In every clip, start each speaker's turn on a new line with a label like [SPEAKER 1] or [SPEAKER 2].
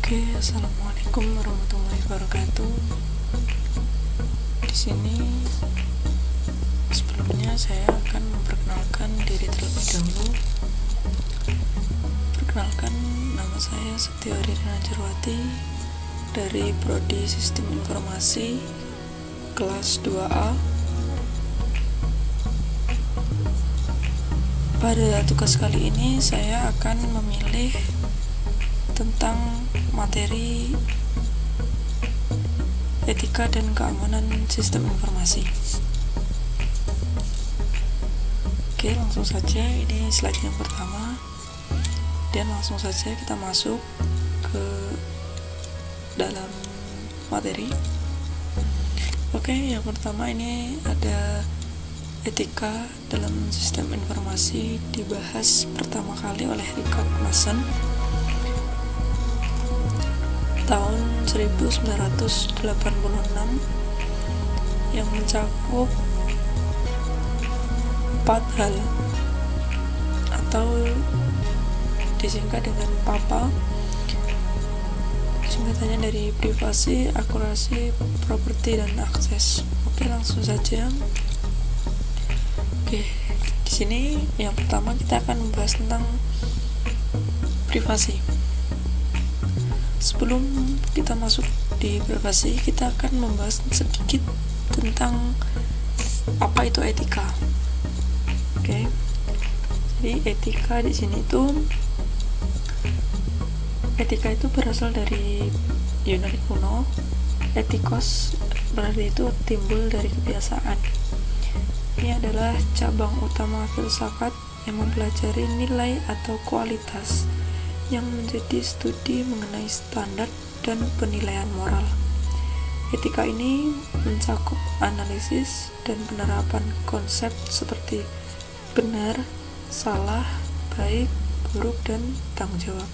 [SPEAKER 1] Oke, assalamualaikum warahmatullahi wabarakatuh. Di sini sebelumnya saya akan memperkenalkan diri terlebih dahulu. Perkenalkan, nama saya Setiawati Najarwati dari Prodi Sistem Informasi kelas 2A. Pada tugas kali ini saya akan memilih tentang materi etika dan keamanan sistem informasi. Oke, langsung saja, ini slide yang pertama dan langsung saja kita masuk ke dalam materi. Oke, yang pertama ini ada etika dalam sistem informasi, dibahas pertama kali oleh Richard Mason tahun 1986 yang mencakup 4 hal atau disingkat dengan PAPA, singkatannya dari privasi, akurasi, properti, dan akses. Oke, langsung saja. Oke, di sini yang pertama kita akan membahas tentang privasi. Sebelum kita masuk di privasi, kita akan membahas sedikit tentang apa itu etika. Oke. Jadi etika di sini etika itu berasal dari Yunani kuno. Etikos berarti itu timbul dari kebiasaan. Ini adalah cabang utama filsafat yang mempelajari nilai atau kualitas yang menjadi studi mengenai standar dan penilaian moral. Etika ini mencakup analisis dan penerapan konsep seperti benar, salah, baik, buruk, dan tanggung jawab.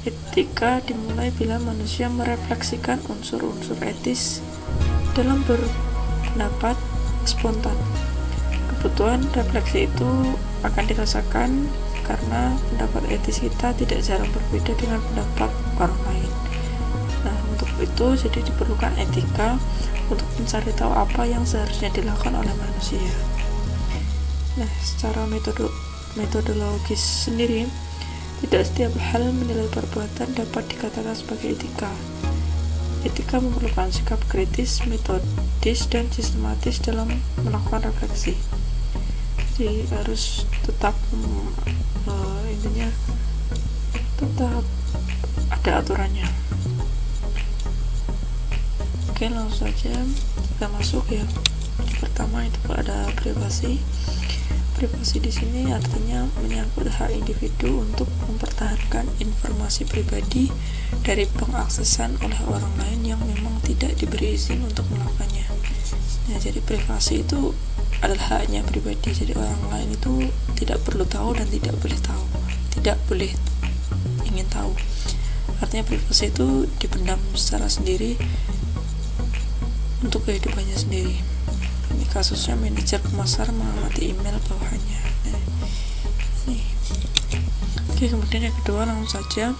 [SPEAKER 1] Etika dimulai bila manusia merefleksikan unsur-unsur etis dalam berpendapat spontan. Kebutuhan refleksi itu akan dirasakan karena pendapat etis kita tidak jarang berbeda dengan pendapat orang lain. Nah, untuk itu jadi diperlukan etika untuk mencari tahu apa yang seharusnya dilakukan oleh manusia. Nah, secara metodologis sendiri, tidak setiap hal menilai perbuatan dapat dikatakan sebagai etika. Etika memerlukan sikap kritis, metodis, dan sistematis dalam melakukan refleksi. Jadi harus tetap intinya tetap ada aturannya. Oke, langsung saja kita masuk ya. Pertama itu ada privasi. Privasi di sini artinya menyangkut hak individu untuk mempertahankan informasi pribadi dari pengaksesan oleh orang lain yang memang tidak diberi izin untuk melakukannya. Nah, jadi privasi itu adalah haknya pribadi, jadi orang lain itu tidak perlu tahu dan tidak boleh ingin tahu. Artinya privasi itu dipendam secara sendiri untuk kehidupannya sendiri. Ini kasusnya manajer pemasar mengamati email bawahannya. Nah, ini. Oke, kemudian yang kedua langsung saja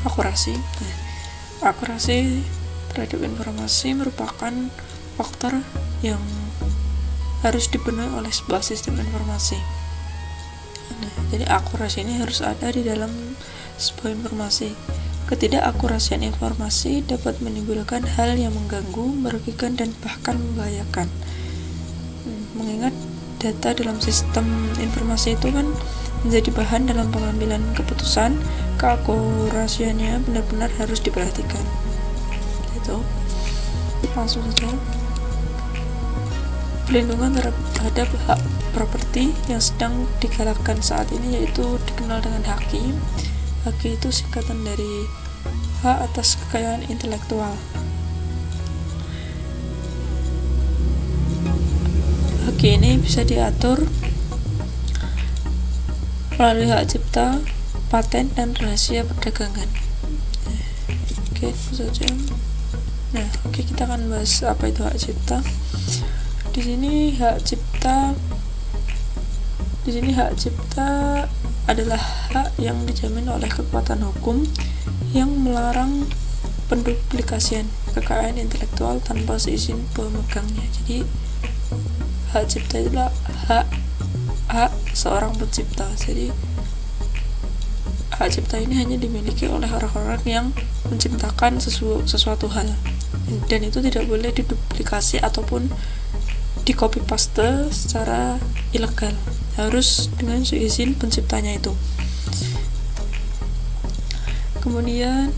[SPEAKER 1] akurasi. Nah, akurasi terhadap informasi merupakan faktor yang harus dipenuhi oleh sebuah sistem informasi. Nah, jadi akurasi ini harus ada di dalam sebuah informasi. Ketidakakurasian informasi dapat menimbulkan hal yang mengganggu, merugikan, dan bahkan membahayakan. Mengingat data dalam sistem informasi itu kan menjadi bahan dalam pengambilan keputusan, keakurasiannya benar-benar harus diperhatikan. Itu langsung saja. Pelindungan terhadap hak properti yang sedang digalakkan saat ini yaitu dikenal dengan HAKI. HAKI itu singkatan dari hak atas kekayaan intelektual. HAKI ini bisa diatur melalui hak cipta, paten, dan rahasia perdagangan. Oke, itu saja. Nah, oke, kita akan bahas apa itu hak cipta. Di sini hak cipta adalah hak yang dijamin oleh kekuatan hukum yang melarang penduplikasian kekayaan intelektual tanpa seizin pemegangnya. Jadi hak cipta itulah hak seorang pencipta. Jadi hak cipta ini hanya dimiliki oleh orang-orang yang menciptakan sesuatu hal, dan itu tidak boleh diduplikasi ataupun di copy paste secara ilegal, harus dengan seizin penciptanya itu. Kemudian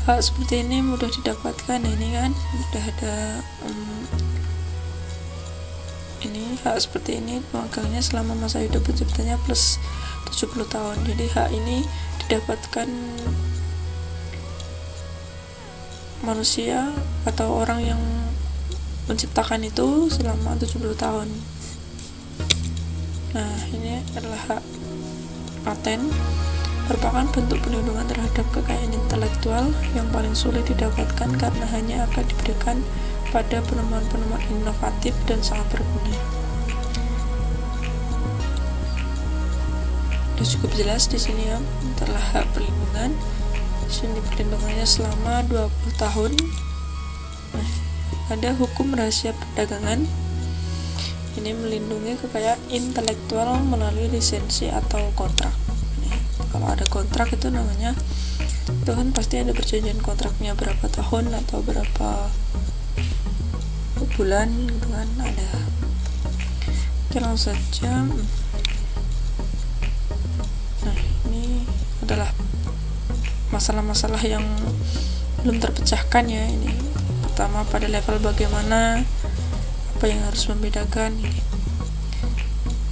[SPEAKER 1] hak seperti ini mudah didapatkan, ini kan udah ada ini hak seperti ini magangnya selama masa hidup penciptanya plus 70 tahun. Jadi hak ini didapatkan manusia atau orang yang menciptakan itu selama 70 tahun. Nah, ini adalah hak paten, merupakan bentuk perlindungan terhadap kekayaan intelektual yang paling sulit didapatkan karena hanya akan diberikan pada penemuan-penemuan inovatif dan sangat berguna. Sudah cukup jelas di sini ya, telah hak perlindungan. Di sini perlindungannya selama 20 tahun. Nah, ada hukum rahasia perdagangan. Ini melindungi kekayaan intelektual melalui lisensi atau kontrak. Kalau ada kontrak itu namanya, itu kan pasti ada perjanjian kontraknya berapa tahun atau berapa bulan gitu kan ada. Oke, langsung saja. Nah, ini adalah masalah-masalah yang belum terpecahkan ya. Ini pertama pada level bagaimana, apa yang harus membedakan ini.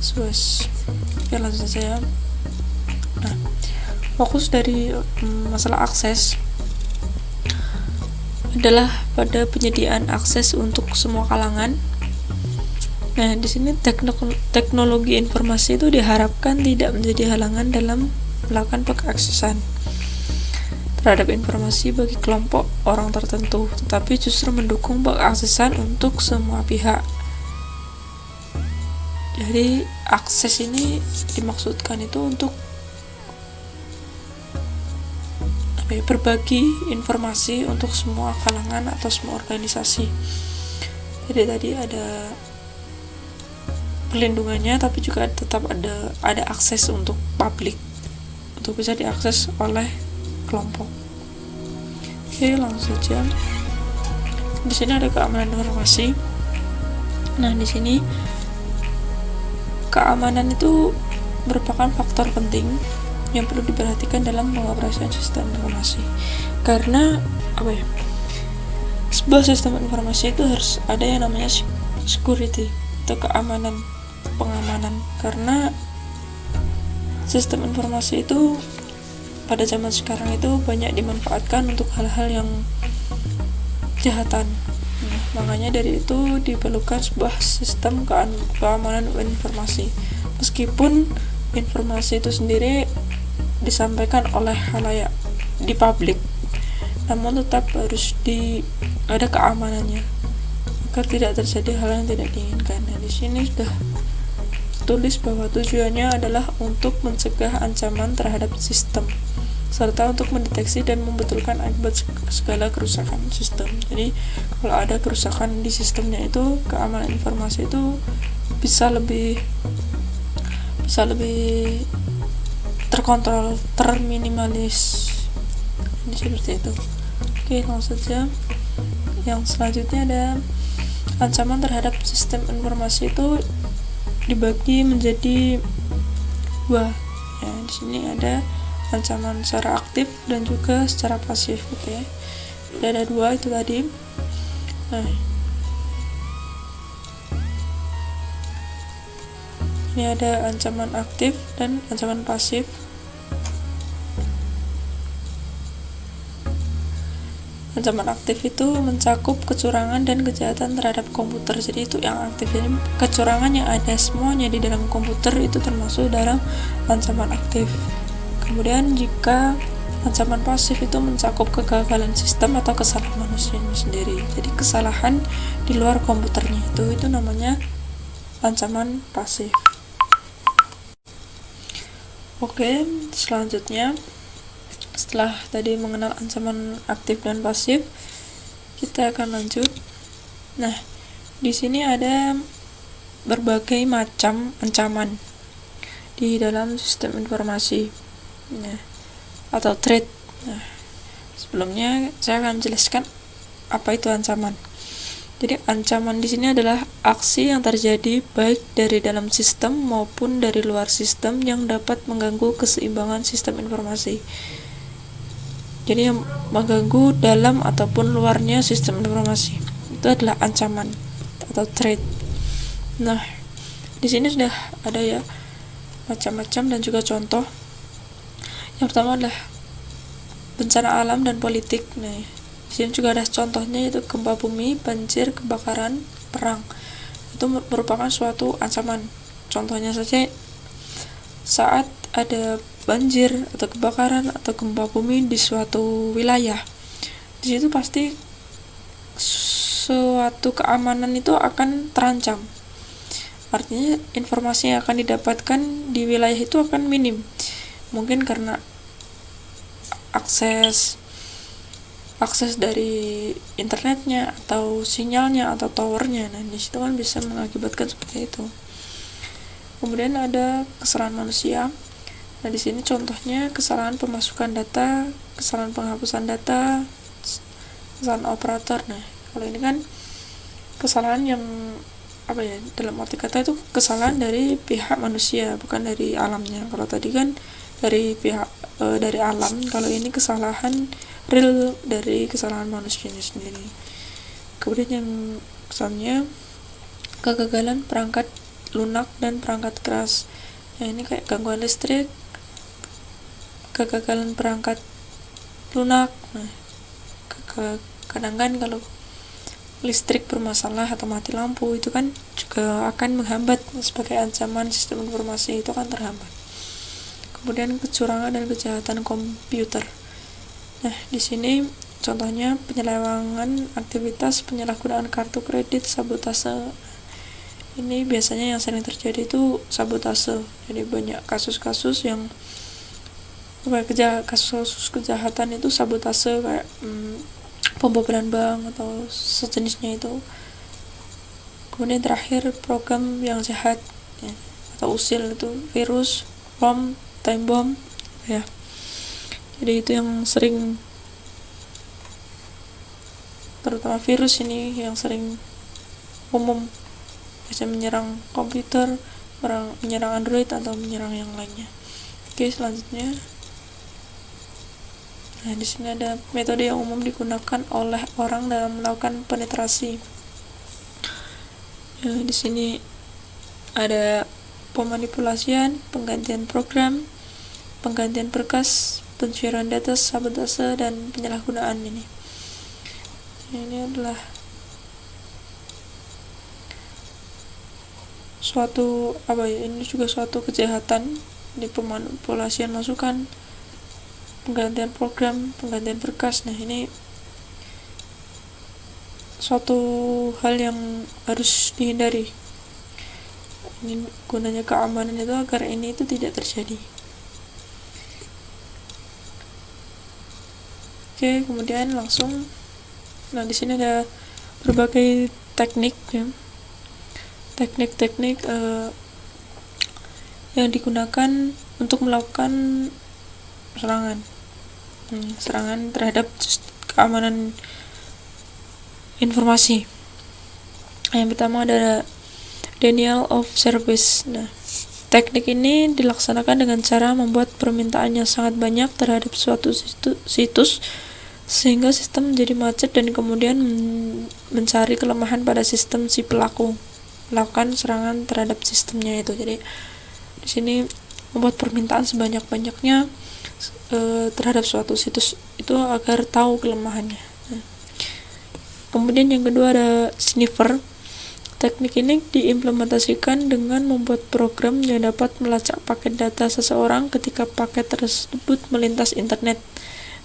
[SPEAKER 1] Oke, langsung saja ya. Nah, fokus dari masalah akses adalah pada penyediaan akses untuk semua kalangan. Nah, di sini teknologi informasi itu diharapkan tidak menjadi halangan dalam melakukan pengaksesan terhadap informasi bagi kelompok orang tertentu, tetapi justru mendukung pengaksesan untuk semua pihak. Jadi, akses ini dimaksudkan itu untuk berbagi informasi untuk semua kalangan atau semua organisasi. Jadi tadi ada perlindungannya, tapi juga tetap ada akses untuk publik, untuk bisa diakses oleh kelompok. Oke, langsung saja. Di sini ada keamanan informasi. Nah, di sini keamanan itu merupakan faktor penting yang perlu diperhatikan dalam pengoperasian sistem informasi. Karena sebuah sistem informasi itu harus ada yang namanya security atau keamanan, pengamanan. Karena sistem informasi itu pada zaman sekarang itu banyak dimanfaatkan untuk hal-hal yang kejahatan. Nah, makanya dari itu diperlukan sebuah sistem keamanan informasi. Meskipun informasi itu sendiri disampaikan oleh khalayak di publik, namun tetap harus ada keamanannya agar tidak terjadi hal yang tidak diinginkan. Nah, di sini sudah tulis bahwa tujuannya adalah untuk mencegah ancaman terhadap sistem serta untuk mendeteksi dan membetulkan akibat segala kerusakan sistem. Jadi kalau ada kerusakan di sistemnya itu, keamanan informasi itu bisa lebih terkontrol, terminimalis. Ini seperti itu. Oke, langsung saja. Yang selanjutnya ada ancaman terhadap sistem informasi itu dibagi menjadi dua. Ya, di sini ada ancaman secara aktif dan juga secara pasif, gitu ya. Jadi ada dua itu tadi. Nah, ini ada ancaman aktif dan ancaman pasif. Ancaman aktif itu mencakup kecurangan dan kejahatan terhadap komputer. Jadi itu yang aktif. Jadi kecurangan yang ada semuanya di dalam komputer itu termasuk dalam ancaman aktif. Kemudian jika ancaman pasif itu mencakup kegagalan sistem atau kesalahan manusia sendiri. Jadi kesalahan di luar komputernya itu namanya ancaman pasif. Oke, selanjutnya Setelah tadi mengenal ancaman aktif dan pasif, kita akan lanjut. Nah, di sini ada berbagai macam ancaman di dalam sistem informasi, atau threat. Nah, sebelumnya saya akan jelaskan apa itu ancaman. Jadi ancaman di sini adalah aksi yang terjadi baik dari dalam sistem maupun dari luar sistem yang dapat mengganggu keseimbangan sistem informasi. Jadi yang mengganggu dalam ataupun luarnya sistem informasi itu adalah ancaman atau threat. Nah, di sini sudah ada ya macam-macam dan juga contoh. Yang pertama adalah bencana alam dan politik. Nah, di sini juga ada contohnya, yaitu gempa bumi, banjir, kebakaran, perang. Itu merupakan suatu ancaman. Contohnya saja saat ada banjir atau kebakaran atau gempa bumi di suatu wilayah, di situ pasti suatu keamanan itu akan terancam. Artinya informasi yang akan didapatkan di wilayah itu akan minim. Mungkin karena akses dari internetnya atau sinyalnya atau towernya. Nah, di situ kan bisa mengakibatkan seperti itu. Kemudian ada kesalahan manusia. Nah, di sini contohnya kesalahan pemasukan data, kesalahan penghapusan data, kesalahan operator. Nah, kalau ini kan kesalahan yang dalam arti kata itu kesalahan dari pihak manusia, bukan dari alamnya. Kalau tadi kan dari pihak dari alam, kalau ini kesalahan real dari kesalahan manusianya sendiri. Kemudian yang kesannya kegagalan perangkat lunak dan perangkat keras. Nah, ini kayak gangguan listrik, kegagalan perangkat lunak. Nah, kadang kan kalau listrik bermasalah atau mati lampu, itu kan juga akan menghambat sebagai ancaman sistem informasi, itu akan terhambat. Kemudian kecurangan dan kejahatan komputer. Nah, di sini contohnya penyelewengan aktivitas penyalahgunaan kartu kredit, sabotase. Ini biasanya yang sering terjadi itu sabotase. Jadi banyak kasus-kasus yang kasus kejahatan itu sabotase, kayak pembobolan bank atau sejenisnya itu. Kemudian terakhir program yang jahat ya, atau usil, itu virus, bom, time bomb ya. Jadi itu yang sering, terutama virus ini yang sering umum, bisa menyerang komputer, menyerang Android atau menyerang yang lainnya. Oke, selanjutnya. Nah, di sini ada metode yang umum digunakan oleh orang dalam melakukan penetrasi. Nah, di sini ada pemanipulasian, penggantian program, penggantian berkas, pencurian data, sabotase, dan penyalahgunaan ini. Ini adalah suatu ini juga suatu kejahatan di pemanipulasian masukan, penggantian program, penggantian berkas. Nah, ini suatu hal yang harus dihindari. Ini gunanya keamanan itu agar ini itu tidak terjadi. Oke, kemudian langsung. Nah, di sini ada berbagai teknik ya. Teknik-teknik yang digunakan untuk melakukan serangan terhadap keamanan informasi. Yang pertama ada denial of service. Nah, teknik ini dilaksanakan dengan cara membuat permintaan yang sangat banyak terhadap suatu situs sehingga sistem menjadi macet dan kemudian mencari kelemahan pada sistem si pelaku, melakukan serangan terhadap sistemnya itu. Jadi di sini membuat permintaan sebanyak-banyaknya terhadap suatu situs itu agar tahu kelemahannya. Nah, kemudian yang kedua ada sniffer. Teknik ini diimplementasikan dengan membuat program yang dapat melacak paket data seseorang ketika paket tersebut melintas internet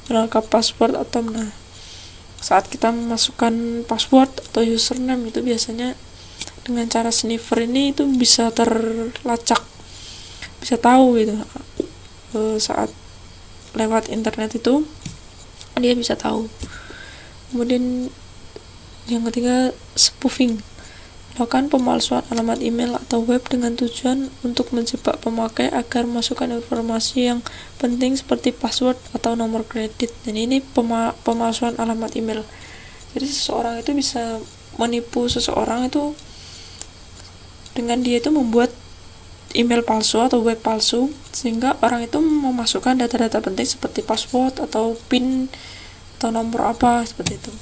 [SPEAKER 1] melangkap password atau saat kita memasukkan password atau username itu biasanya dengan cara sniffer ini itu bisa terlacak, bisa tahu gitu saat lewat internet itu dia bisa tahu. Kemudian yang ketiga, spoofing, melakukan pemalsuan alamat email atau web dengan tujuan untuk menjebak pemakai agar memasukkan informasi yang penting seperti password atau nomor kredit. Dan ini pemalsuan alamat email. Jadi seseorang itu bisa menipu seseorang itu dengan dia itu membuat email palsu atau web palsu, sehingga orang itu memasukkan data-data penting seperti password atau PIN atau nomor apa seperti itu.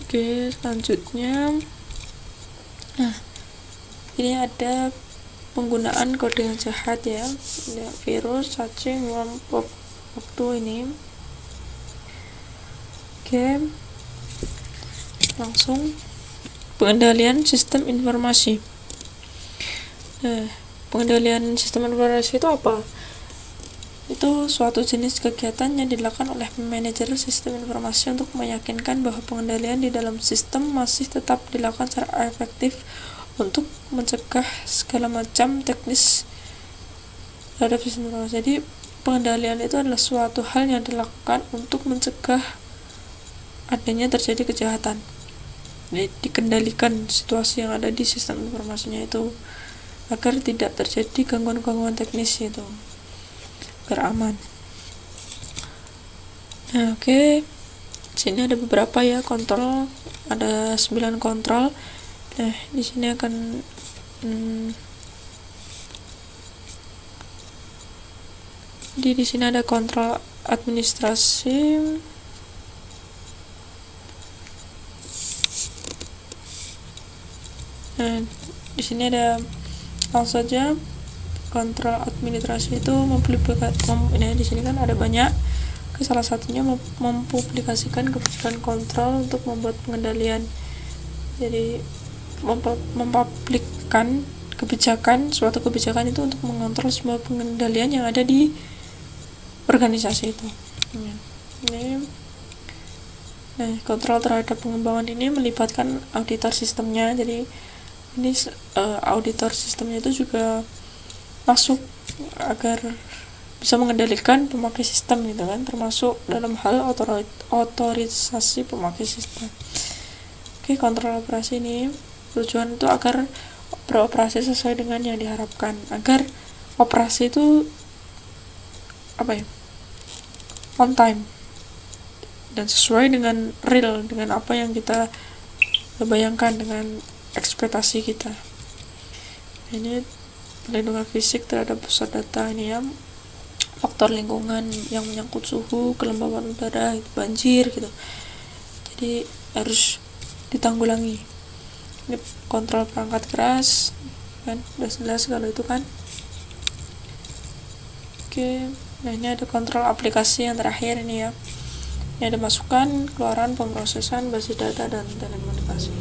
[SPEAKER 1] Oke, selanjutnya, ini ada penggunaan kode yang jahat ya, ada virus, cacing, worm, pop waktu ini. Oke, langsung pengendalian sistem informasi. Pengendalian sistem informasi itu apa? Itu suatu jenis kegiatan yang dilakukan oleh manajer sistem informasi untuk meyakinkan bahwa pengendalian di dalam sistem masih tetap dilakukan secara efektif untuk mencegah segala macam teknis terhadap sistem informasi. Jadi pengendalian itu adalah suatu hal yang dilakukan untuk mencegah adanya terjadi kejahatan. Jadi dikendalikan situasi yang ada di sistem informasinya itu agar tidak terjadi gangguan-gangguan teknis itu, agar aman. Oke. Sini ada beberapa ya kontrol, ada 9 kontrol. Di sini akan di sini ada kontrol administrasi. Di sini ada langsung saja kontrol administrasi itu di sini kan ada banyak. Salah satunya mempublikasikan kebijakan kontrol untuk membuat pengendalian. Jadi mempublikkan suatu kebijakan itu untuk mengontrol semua pengendalian yang ada di organisasi itu. Kontrol terhadap pengembangan ini melibatkan auditor sistemnya. Jadi ini auditor sistemnya itu juga masuk agar bisa mengendalikan pemakai sistem gitu kan, termasuk dalam hal otorisasi pemakai sistem. Kontrol operasi ini tujuan itu agar beroperasi sesuai dengan yang diharapkan, agar operasi itu on time dan sesuai dengan real, dengan apa yang kita bayangkan, dengan ekspektasi kita. Ini perlindungan fisik terhadap pusat data ini ya, faktor lingkungan yang menyangkut suhu, kelembaban udara, banjir gitu. Jadi harus ditanggulangi. Ini kontrol perangkat keras kan, udah jelas kalau itu kan. Ini ada kontrol aplikasi yang terakhir ini ya. Ini ada masukan, keluaran, pemrosesan, basis data, dan telekomunikasi.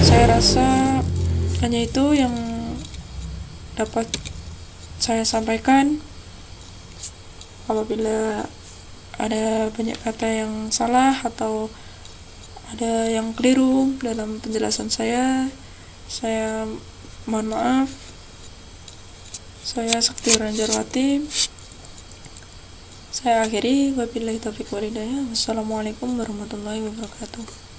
[SPEAKER 1] Saya rasa hanya itu yang dapat saya sampaikan. Apabila ada banyak kata yang salah atau ada yang keliru dalam penjelasan saya mohon maaf. Saya Sakti Ranjarwati. Saya akhiri, wabillahi taufiq wal hidayah. Wassalamualaikum warahmatullahi wabarakatuh.